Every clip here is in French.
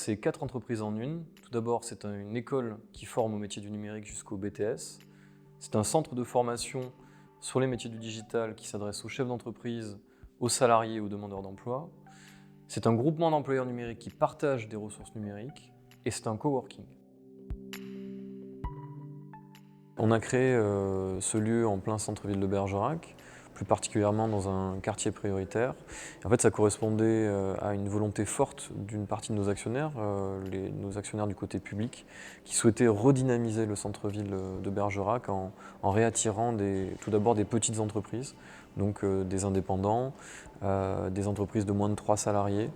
c'est 4 entreprises en une. Tout d'abord, c'est une école qui forme au métier du numérique jusqu'au BTS. C'est un centre de formation sur les métiers du digital qui s'adresse aux chefs d'entreprise, aux salariés et aux demandeurs d'emploi. C'est un groupement d'employeurs numériques qui partagent des ressources numériques et c'est un coworking. On a créé ce lieu en plein centre-ville de Bergerac, plus particulièrement dans un quartier prioritaire. En fait, ça correspondait à une volonté forte d'une partie de nos actionnaires, nos actionnaires du côté public, qui souhaitaient redynamiser le centre-ville de Bergerac en réattirant tout d'abord des petites entreprises, donc des indépendants, des entreprises de moins de 3 salariés,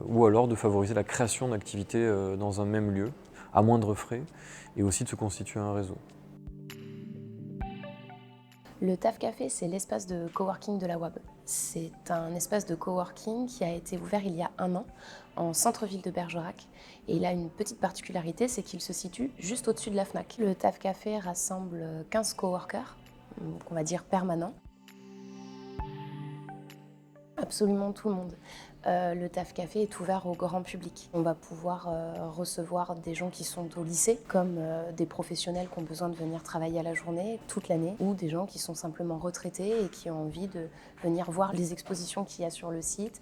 ou alors de favoriser la création d'activités dans un même lieu, à moindre frais, et aussi de se constituer un réseau. Le Taf Café, c'est l'espace de coworking de la WAB. C'est un espace de coworking qui a été ouvert il y a 1 an en centre-ville de Bergerac. Et il a une petite particularité, c'est qu'il se situe juste au-dessus de la FNAC. Le Taf Café rassemble 15 coworkers, on va dire permanents. Absolument tout le monde. Le Taf Café est ouvert au grand public. On va pouvoir recevoir des gens qui sont au lycée, comme des professionnels qui ont besoin de venir travailler à la journée, toute l'année, ou des gens qui sont simplement retraités et qui ont envie de venir voir les expositions qu'il y a sur le site.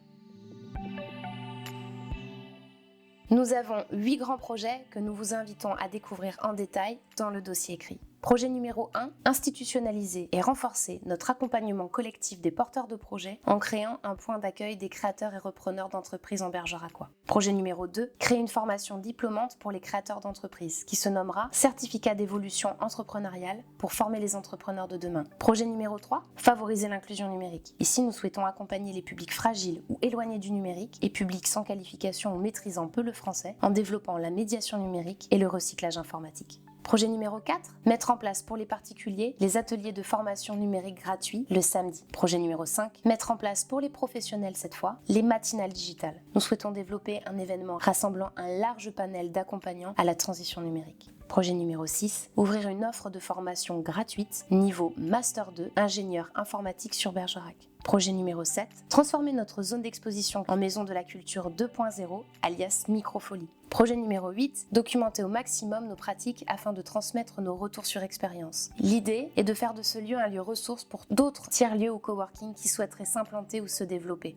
Nous avons 8 grands projets que nous vous invitons à découvrir en détail dans le dossier écrit. Projet numéro 1, institutionnaliser et renforcer notre accompagnement collectif des porteurs de projets en créant un point d'accueil des créateurs et repreneurs d'entreprises en bergeracois. Projet numéro 2, créer une formation diplômante pour les créateurs d'entreprises qui se nommera Certificat d'évolution entrepreneuriale pour former les entrepreneurs de demain. Projet numéro 3, favoriser l'inclusion numérique. Ici, nous souhaitons accompagner les publics fragiles ou éloignés du numérique et publics sans qualification ou maîtrisant peu le français en développant la médiation numérique et le recyclage informatique. Projet numéro 4, mettre en place pour les particuliers les ateliers de formation numérique gratuits le samedi. Projet numéro 5, mettre en place pour les professionnels cette fois, les matinales digitales. Nous souhaitons développer un événement rassemblant un large panel d'accompagnants à la transition numérique. Projet numéro 6, ouvrir une offre de formation gratuite niveau Master 2, ingénieur informatique sur Bergerac. Projet numéro 7, transformer notre zone d'exposition en maison de la culture 2.0, alias Microfolie. Projet numéro 8, documenter au maximum nos pratiques afin de transmettre nos retours sur expérience. L'idée est de faire de ce lieu un lieu ressource pour d'autres tiers-lieux ou coworking qui souhaiteraient s'implanter ou se développer.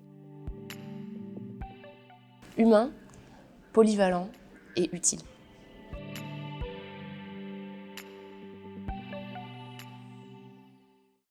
Humain, polyvalent et utile.